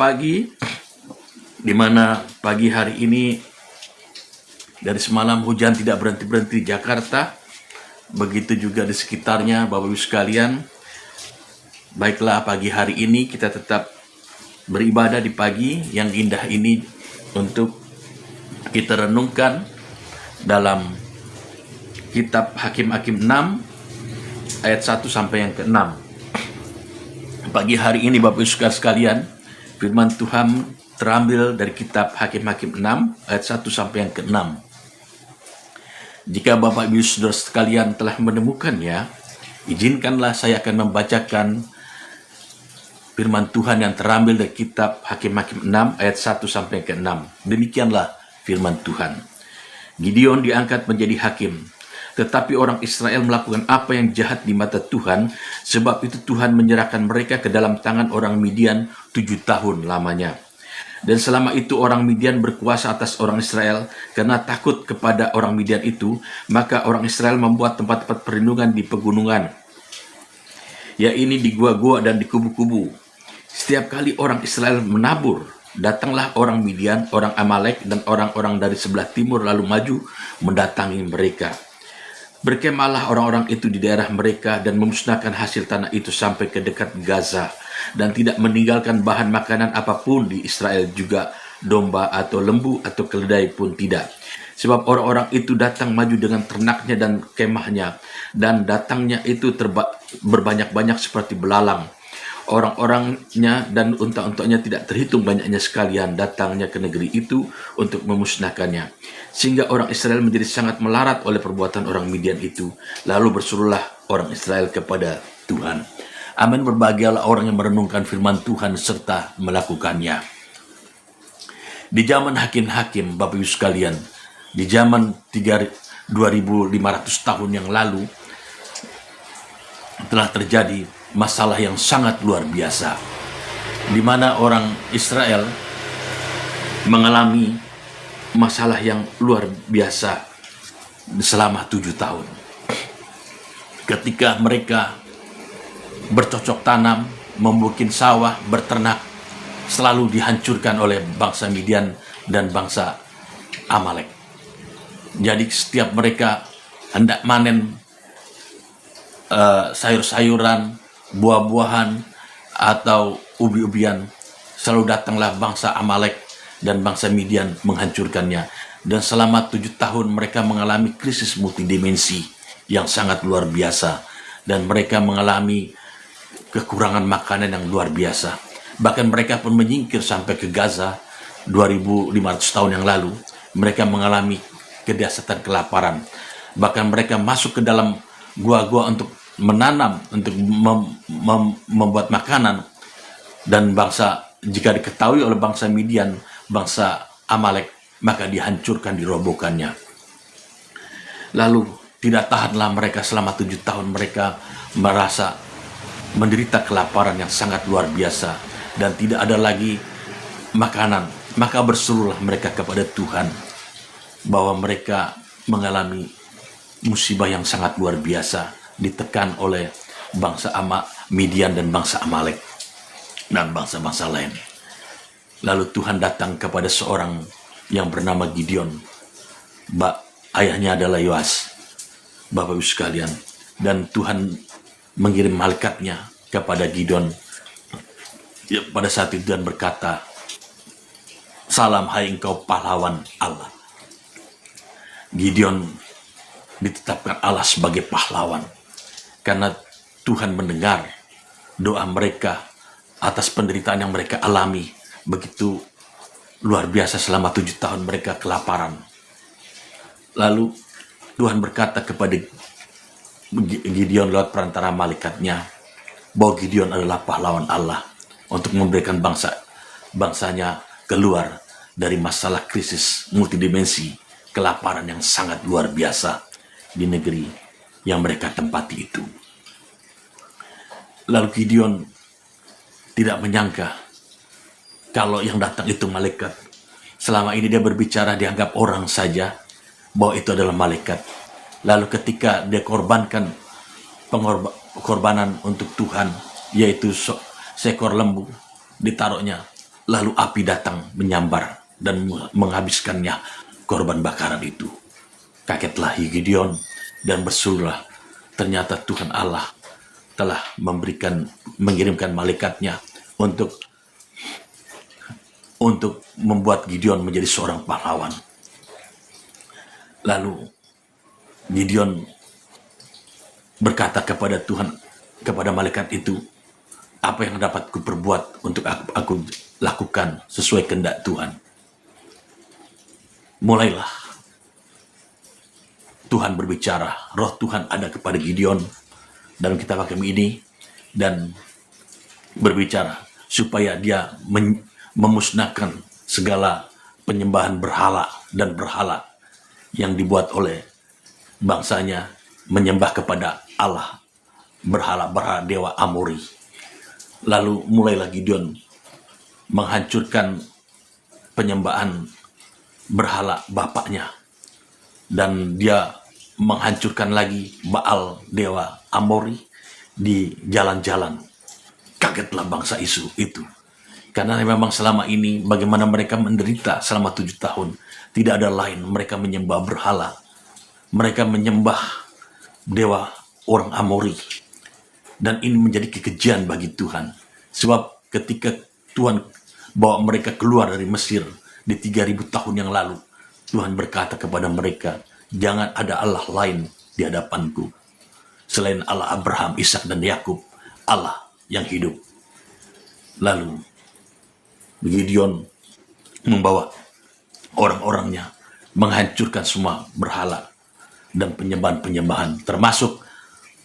pagi, di mana pagi hari ini dari semalam hujan tidak berhenti-berhenti di Jakarta, begitu juga di sekitarnya, Bapak Ibu sekalian. Baiklah, pagi hari ini kita tetap beribadah di pagi yang indah ini untuk kita renungkan dalam kitab Hakim-Hakim 6 ayat 1 sampai yang ke-6. Pagi hari ini Bapak Ibu sekalian, firman Tuhan terambil dari kitab Hakim-Hakim 6 ayat 1 sampai yang ke-6. Jika Bapak Ibu Saudara sekalian telah menemukannya, izinkanlah saya akan membacakan firman Tuhan yang terambil dari kitab Hakim-Hakim 6 ayat 1 sampai yang ke-6. Demikianlah firman Tuhan. Gideon diangkat menjadi hakim. Tetapi orang Israel melakukan apa yang jahat di mata Tuhan, sebab itu Tuhan menyerahkan mereka ke dalam tangan orang Midian 7 tahun lamanya. Dan selama itu orang Midian berkuasa atas orang Israel, karena takut kepada orang Midian itu, maka orang Israel membuat tempat-tempat perlindungan di pegunungan, yaitu di gua-gua dan di kubu-kubu. Setiap kali orang Israel menabur, datanglah orang Midian, orang Amalek, dan orang-orang dari sebelah timur lalu maju mendatangi mereka. Berkemahlah orang-orang itu di daerah mereka dan memusnahkan hasil tanah itu sampai ke dekat Gaza, dan tidak meninggalkan bahan makanan apapun di Israel, juga domba atau lembu atau keledai pun tidak. Sebab orang-orang itu datang maju dengan ternaknya dan kemahnya, dan datangnya itu berbanyak-banyak seperti belalang. Orang-orangnya dan unta-untanya tidak terhitung banyaknya sekalian datangnya ke negeri itu untuk memusnahkannya. Sehingga orang Israel menjadi sangat melarat oleh perbuatan orang Midian itu. Lalu berserulah orang Israel kepada Tuhan. Amin. Berbahagialah orang yang merenungkan firman Tuhan serta melakukannya. Di zaman hakim-hakim, Bapak Ibu sekalian, di zaman 2500 tahun yang lalu, telah terjadi masalah yang sangat luar biasa, di mana orang Israel mengalami masalah yang luar biasa selama 7 tahun. Ketika mereka bercocok tanam, membuat sawah, berternak, selalu dihancurkan oleh bangsa Midian dan bangsa Amalek. Jadi setiap mereka hendak manen sayur-sayuran, buah-buahan, atau ubi-ubian, selalu datanglah bangsa Amalek dan bangsa Midian menghancurkannya. Dan selama 7 tahun mereka mengalami krisis multidimensi yang sangat luar biasa, dan mereka mengalami kekurangan makanan yang luar biasa. Bahkan mereka pun menyingkir sampai ke Gaza 2500 tahun yang lalu. Mereka mengalami kedahsyatan kelaparan. Bahkan mereka masuk ke dalam gua-gua untuk menanam, untuk membuat makanan. Dan jika diketahui oleh bangsa Midian, bangsa Amalek, maka dihancurkan, dirobohkannya. Lalu tidak tahanlah mereka selama 7 tahun, mereka merasa menderita kelaparan yang sangat luar biasa dan tidak ada lagi makanan. Maka berserulah mereka kepada Tuhan bahwa mereka mengalami musibah yang sangat luar biasa, ditekan oleh bangsa Midian dan bangsa Amalek dan bangsa-bangsa lain. Lalu Tuhan datang kepada seorang yang bernama Gideon. Ayahnya adalah Yoas, Bapak Ibu sekalian. Dan Tuhan mengirim malaikatnya kepada Gideon pada saat itu dan berkata, "Salam hai engkau pahlawan Allah." Gideon ditetapkan Allah sebagai pahlawan karena Tuhan mendengar doa mereka atas penderitaan yang mereka alami begitu luar biasa selama 7 tahun mereka kelaparan. Lalu Tuhan berkata kepada Gideon lewat perantara malaikatnya bahwa Gideon adalah pahlawan Allah untuk memberikan bangsanya keluar dari masalah krisis multidimensi, kelaparan yang sangat luar biasa di negeri yang mereka tempati itu. Lalu Gideon tidak menyangka kalau yang datang itu malaikat. Selama ini dia berbicara dianggap orang saja, bahwa itu adalah malaikat. Lalu ketika dia korbankan pengorbanan untuk Tuhan, yaitu seekor lembu, ditaruhnya Lalu api datang menyambar dan menghabiskannya korban bakaran itu. Kagetlah Gideon dan berserulah, ternyata Tuhan Allah telah mengirimkan malaikatnya untuk membuat Gideon menjadi seorang pahlawan. Lalu Gideon berkata kepada Tuhan, kepada malaikat itu, apa yang dapat kuperbuat untuk aku lakukan sesuai kehendak Tuhan. Mulailah Tuhan berbicara, roh Tuhan ada kepada Gideon dalam kitab Hakim ini dan berbicara supaya dia memusnahkan segala penyembahan berhala dan berhala yang dibuat oleh bangsanya menyembah kepada Allah, berhala dewa Amori. Lalu mulailah Gideon menghancurkan penyembahan berhala bapaknya, dan dia menghancurkan lagi Baal dewa Amori di jalan-jalan. Kagetlah bangsa itu, karena memang selama ini bagaimana mereka menderita selama 7 tahun. Tidak ada lain, mereka menyembah berhala, mereka menyembah dewa orang Amori. Dan ini menjadi kekejian bagi Tuhan. Sebab ketika Tuhan bawa mereka keluar dari Mesir di 3000 tahun yang lalu, Tuhan berkata kepada mereka, jangan ada Allah lain di hadapanku selain Allah Abraham, Ishak dan Yakub, Allah yang hidup. Lalu Gideon membawa orang-orangnya menghancurkan semua berhala dan penyembahan-penyembahan, termasuk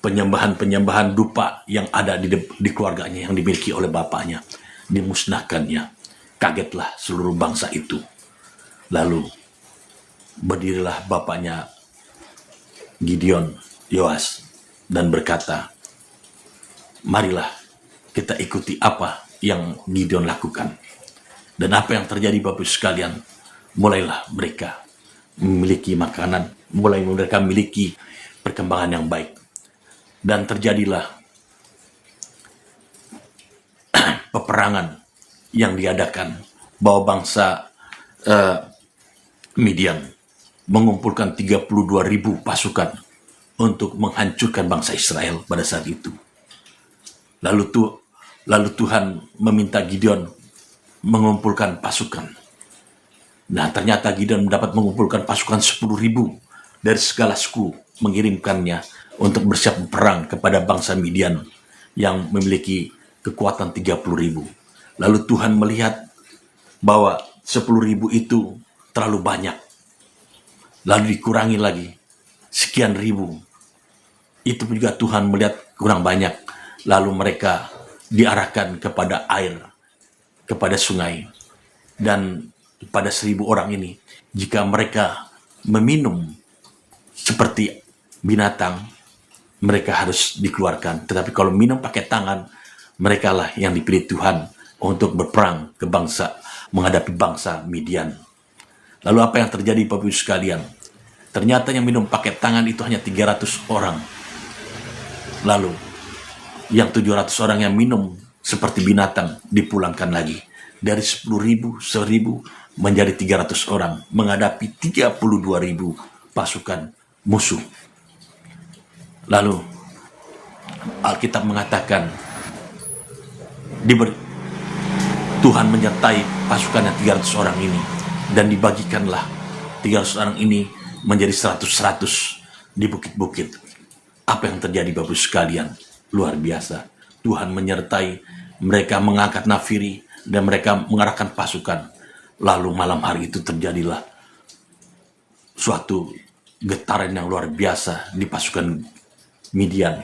penyembahan-penyembahan dupa yang ada di keluarganya yang dimiliki oleh bapaknya, dimusnahkannya. Kagetlah seluruh bangsa itu. Lalu berdirilah bapaknya Gideon, Yoas, dan berkata, marilah kita ikuti apa yang Gideon lakukan. Dan apa yang terjadi Bapak Ibu sekalian, mulailah mereka memiliki makanan, mulai mereka memiliki perkembangan yang baik. Dan terjadilah peperangan yang diadakan bahwa bangsa Midian mengumpulkan 32.000 pasukan untuk menghancurkan bangsa Israel pada saat itu. Lalu Tuhan meminta Gideon mengumpulkan pasukan. Nah, ternyata Gideon dapat mengumpulkan pasukan 10.000 dari segala suku, mengirimkannya untuk bersiap perang kepada bangsa Midian yang memiliki kekuatan 30.000. Lalu Tuhan melihat bahwa 10.000 itu terlalu banyak. Lalu dikurangi lagi sekian ribu. Itu juga Tuhan melihat kurang banyak. Lalu mereka diarahkan kepada air, kepada sungai. Dan pada 1.000 orang ini, jika mereka meminum seperti binatang, mereka harus dikeluarkan. Tetapi kalau minum pakai tangan, mereka lah yang dipilih Tuhan untuk berperang ke bangsa, menghadapi bangsa Midian. Lalu apa yang terjadi Bapak Ibu sekalian? Ternyata yang minum pakai tangan itu hanya 300 orang. Lalu yang 700 orang yang minum seperti binatang dipulangkan lagi. Dari 10.000, 1.000 menjadi 300 orang menghadapi 32.000 pasukan musuh. Lalu Alkitab mengatakan Tuhan menyertai pasukan yang 300 orang ini, dan dibagikanlah 300 orang ini menjadi 100-100 di bukit-bukit. Apa yang terjadi Bapak sekalian? Luar biasa. Tuhan menyertai mereka, mengangkat nafiri dan mereka mengarahkan pasukan. Lalu malam hari itu terjadilah suatu getaran yang luar biasa di pasukan Midian.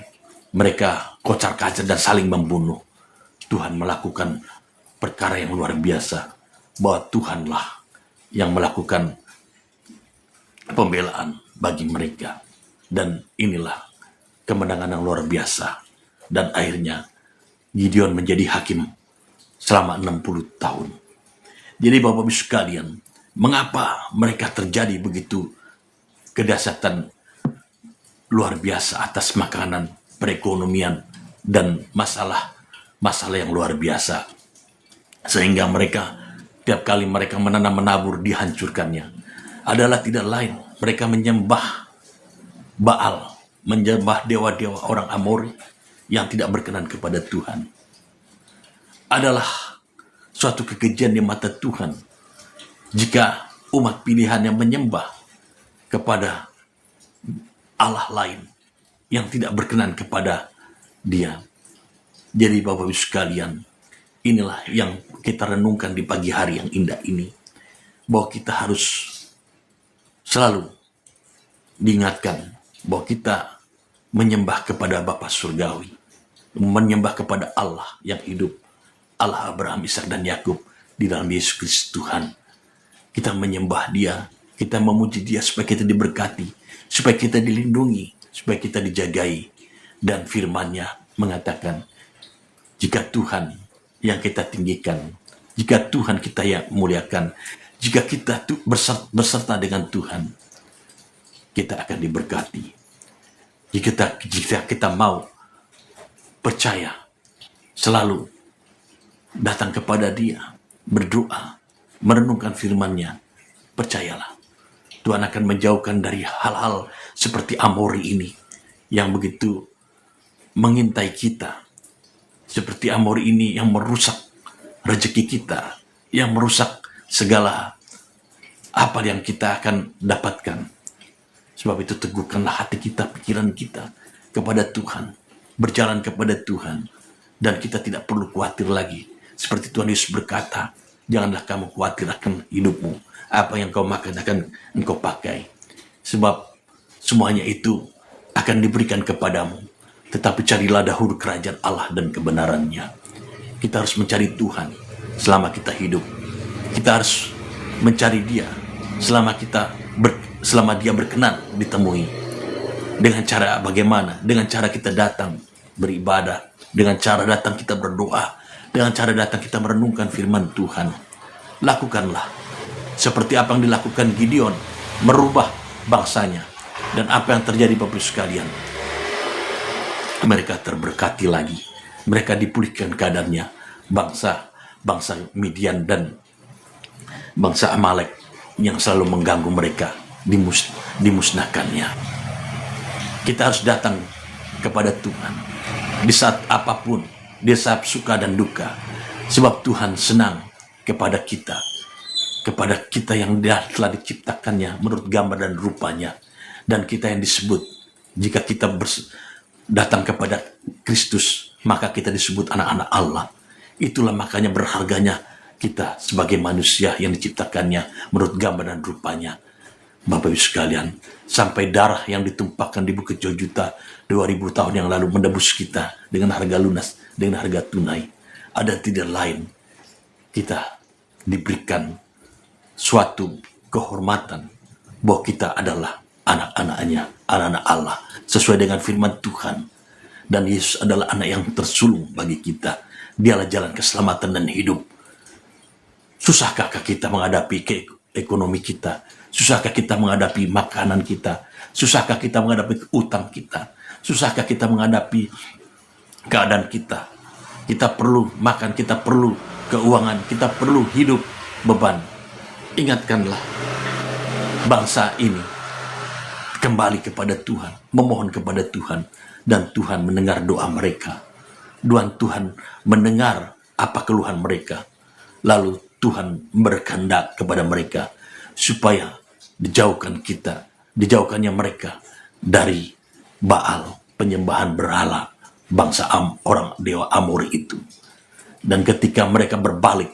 Mereka kocar-kacir dan saling membunuh. Tuhan melakukan perkara yang luar biasa, bahwa Tuhanlah yang melakukan pembelaan bagi mereka. Dan inilah kemenangan yang luar biasa. Dan akhirnya Gideon menjadi hakim selama 60 tahun. Jadi Bapak-Ibu sekalian, mengapa mereka terjadi begitu kedahsyatan luar biasa atas makanan, perekonomian, dan masalah yang luar biasa. Sehingga mereka, tiap kali mereka menanam menabur, dihancurkannya. Adalah tidak lain, mereka menyembah Baal, menyembah dewa-dewa orang Amori yang tidak berkenan kepada Tuhan. Adalah suatu kekejian di mata Tuhan jika umat pilihan yang menyembah kepada Allah lain yang tidak berkenan kepada Dia. Jadi Bapak Ibu sekalian, inilah yang kita renungkan di pagi hari yang indah ini, bahwa kita harus selalu diingatkan bahwa kita menyembah kepada Bapa Surgawi, menyembah kepada Allah yang hidup, Allah Abraham, Ishak dan Yakub, di dalam Yesus Kristus Tuhan. Kita menyembah Dia, kita memuji Dia supaya kita diberkati, supaya kita dilindungi, supaya kita dijagai. Dan firman-Nya mengatakan, jika Tuhan yang kita tinggikan, jika Tuhan kita yang muliakan, jika kita berserta dengan Tuhan, kita akan diberkati. Jika kita mau percaya, selalu datang kepada Dia, berdoa, merenungkan firman-Nya, percayalah, Tuhan akan menjauhkan dari hal-hal seperti Amori ini, yang begitu mengintai kita. Seperti Amori ini yang merusak rezeki kita, yang merusak segala apa yang kita akan dapatkan. Sebab itu teguhkanlah hati kita, pikiran kita kepada Tuhan, berjalan kepada Tuhan, dan kita tidak perlu khawatir lagi. Seperti Tuhan Yesus berkata, janganlah kamu khawatir akan hidupmu, apa yang kau makan akan engkau pakai. Sebab semuanya itu akan diberikan kepadamu. Tetapi carilah dahulu kerajaan Allah dan kebenarannya. Kita harus mencari Tuhan selama kita hidup. Kita harus mencari Dia selama Dia berkenan ditemui. Dengan cara bagaimana? Dengan cara kita datang beribadah, dengan cara datang kita berdoa, dengan cara datang kita merenungkan firman Tuhan. Lakukanlah seperti apa yang dilakukan Gideon, merubah bangsanya. Dan apa yang terjadi Bapak Ibu sekalian? Mereka terberkati lagi. Mereka dipulihkan keadaannya. Bangsa Midian dan bangsa Amalek yang selalu mengganggu mereka dimusnahkannya. Kita harus datang kepada Tuhan di saat apapun, di saat suka dan duka, sebab Tuhan senang kepada kita yang telah diciptakannya menurut gambar dan rupanya, dan kita yang disebut, jika kita datang kepada Kristus, maka kita disebut anak-anak Allah. Itulah makanya berharganya kita sebagai manusia yang diciptakannya menurut gambar dan rupanya. Bapak Ibu sekalian, sampai darah yang ditumpahkan di Bukit Joljuta 2000 tahun yang lalu menebus kita dengan harga lunas, dengan harga tunai. Ada tidak lain, kita diberikan suatu kehormatan bahwa kita adalah anak-anaknya, anak-anak Allah, sesuai dengan firman Tuhan. Dan Yesus adalah anak yang tersulung bagi kita. Dialah jalan keselamatan dan hidup. Susahkah kita menghadapi ekonomi kita? Susahkah kita menghadapi makanan kita? Susahkah kita menghadapi utang kita? Susahkah kita menghadapi keadaan kita? Kita perlu makan, kita perlu keuangan, kita perlu hidup beban. Ingatkanlah bangsa ini kembali kepada Tuhan, memohon kepada Tuhan, dan Tuhan mendengar doa mereka. Tuhan mendengar apa keluhan mereka. Lalu Tuhan berkehendak kepada mereka supaya dijauhkannya mereka dari Baal, penyembahan berhala bangsa orang dewa Amori itu. Dan ketika mereka berbalik,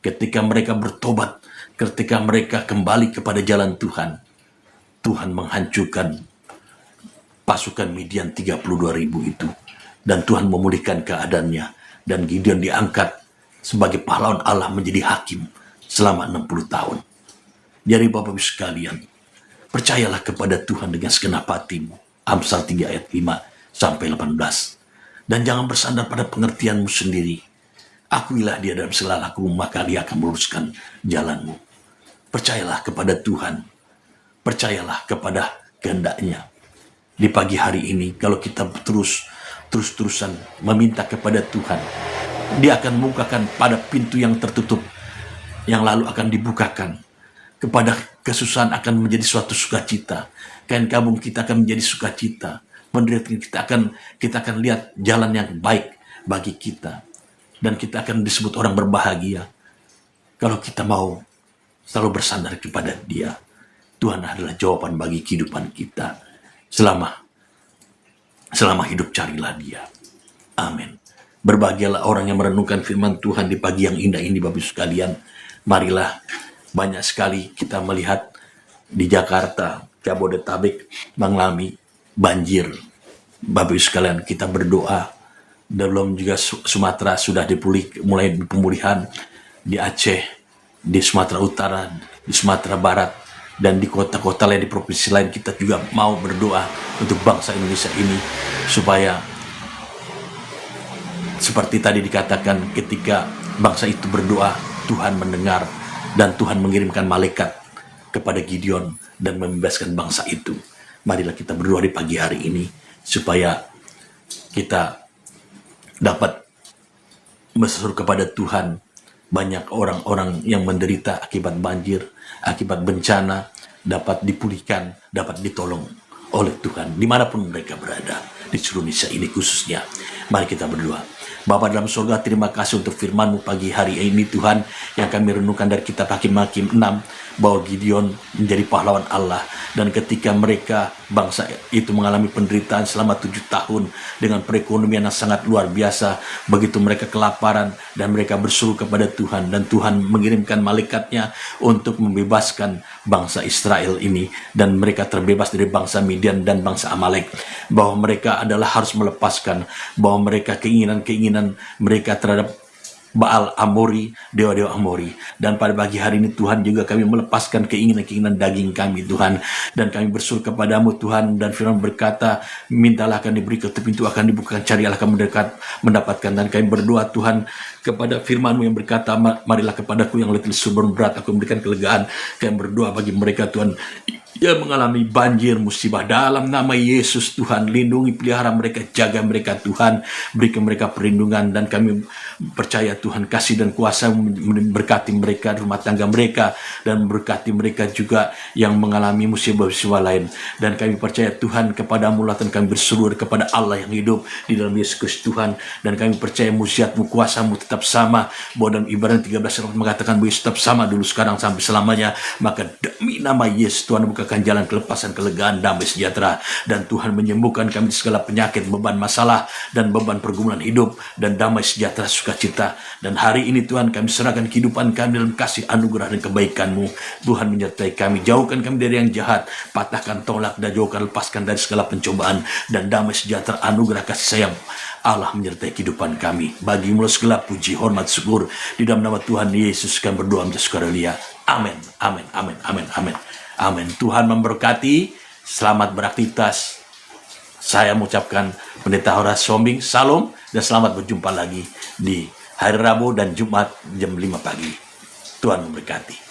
ketika mereka bertobat, ketika mereka kembali kepada jalan Tuhan, Tuhan menghancurkan pasukan Midian 32.000 itu. Dan Tuhan memulihkan keadaannya. Dan Gideon diangkat sebagai pahlawan Allah menjadi hakim selama 60 tahun. Jadi Bapak Ibu sekalian, percayalah kepada Tuhan dengan segenap hatimu. Amsal 3 ayat 5 sampai 18. Dan jangan bersandar pada pengertianmu sendiri. Akuilah Dia dalam segala lakumu, maka Dia akan meluruskan jalanmu. Percayalah kepada Tuhan. Percayalah kepada kehendak-Nya. Di pagi hari ini, kalau kita terus-terusan meminta kepada Tuhan, Dia akan membukakan pada pintu yang tertutup, yang lalu akan dibukakan. Kepada kesusahan akan menjadi suatu sukacita. Kain kabung kita akan menjadi sukacita. Penderitaan kita akan lihat jalan yang baik bagi kita. Dan kita akan disebut orang berbahagia. Kalau kita mau selalu bersandar kepada Dia. Tuhan adalah jawaban bagi kehidupan kita. Selama hidup carilah Dia. Amin. Berbahagialah orang yang merenungkan firman Tuhan di pagi yang indah ini, Bapak Ibu sekalian. Marilah, banyak sekali kita melihat di Jakarta, Jabodetabek mengalami banjir. Bapak Ibu sekalian, kita berdoa. Belum juga Sumatera sudah mulai pemulihan. Di Aceh, di Sumatera Utara, di Sumatera Barat, dan di kota-kota lain, di provinsi lain, kita juga mau berdoa untuk bangsa Indonesia ini supaya seperti tadi dikatakan, ketika bangsa itu berdoa, Tuhan mendengar dan Tuhan mengirimkan malaikat kepada Gideon dan membebaskan bangsa itu. Marilah kita berdoa di pagi hari ini supaya kita dapat berseru kepada Tuhan. Banyak orang-orang yang menderita akibat banjir, akibat bencana, dapat dipulihkan, dapat ditolong oleh Tuhan dimanapun mereka berada di seluruh Indonesia ini khususnya. Mari kita berdoa. Bapa dalam surga, terima kasih untuk firman-Mu pagi hari ini Tuhan, yang kami renungkan dari kitab Hakim-Hakim 6, bahwa Gideon menjadi pahlawan Allah. Dan ketika mereka, bangsa itu mengalami penderitaan selama 7 tahun dengan perekonomian yang sangat luar biasa, begitu mereka kelaparan dan mereka berseru kepada Tuhan, dan Tuhan mengirimkan malaikatnya untuk membebaskan bangsa Israel ini, dan mereka terbebas dari bangsa Midian dan bangsa Amalek. Bahwa mereka adalah harus melepaskan, bahwa mereka keinginan mereka terhadap Baal Amori, dewa-dewa Amori. Dan pada pagi hari ini Tuhan juga kami melepaskan keinginan-keinginan daging kami Tuhan. Dan kami berseru kepadamu Tuhan, dan firman berkata, mintalah akan diberi, ketuk pintu akan dibukakan, carilah akan mendapatkan. Dan kami berdoa Tuhan kepada firman-Mu yang berkata, marilah kepadaku yang letih lesu berat, aku memberikan kelegaan. Kami berdoa bagi mereka Tuhan yang mengalami banjir, musibah, dalam nama Yesus Tuhan, lindungi, pelihara mereka, jaga mereka Tuhan, berikan mereka perlindungan. Dan kami percaya Tuhan, kasih dan kuasa memberkati mereka, rumah tangga mereka, dan memberkati mereka juga yang mengalami musibah-musibah lain. Dan kami percaya Tuhan kepada-Mu, dan kami berseru kepada Allah yang hidup di dalam Yesus Kristus Tuhan. Dan kami percaya mujizat-Mu, kuasa-Mu tetap sama, bahwa dalam Ibrani 13 mengatakan bahwa tetap sama dulu, sekarang, sampai selamanya. Maka demi nama Yesus Tuhan bukakan jalan kelepasan, kelegaan, damai sejahtera, dan Tuhan menyembuhkan kami segala penyakit, beban masalah, dan beban pergumulan hidup, dan damai sejahtera, sukacita. Dan hari ini Tuhan kami serahkan kehidupan kami dalam kasih anugerah dan kebaikan-Mu. Tuhan menyertai kami, jauhkan kami dari yang jahat, patahkan, tolak, dan jauhkan, lepaskan dari segala pencobaan, dan damai sejahtera, anugerah kasih sayang Allah menyertai kehidupan kami. Bagi-Mu segala puji, hormat, syukur, di dalam nama Tuhan Yesus kami berdoa minta sukaria. Amin, amin, amin, amin, amin, amin. Tuhan memberkati, selamat beraktivitas. Saya mengucapkan Pendeta Horas Sombing, salam, dan selamat berjumpa lagi di hari Rabu dan Jumat jam 5 pagi. Tuhan memberkati.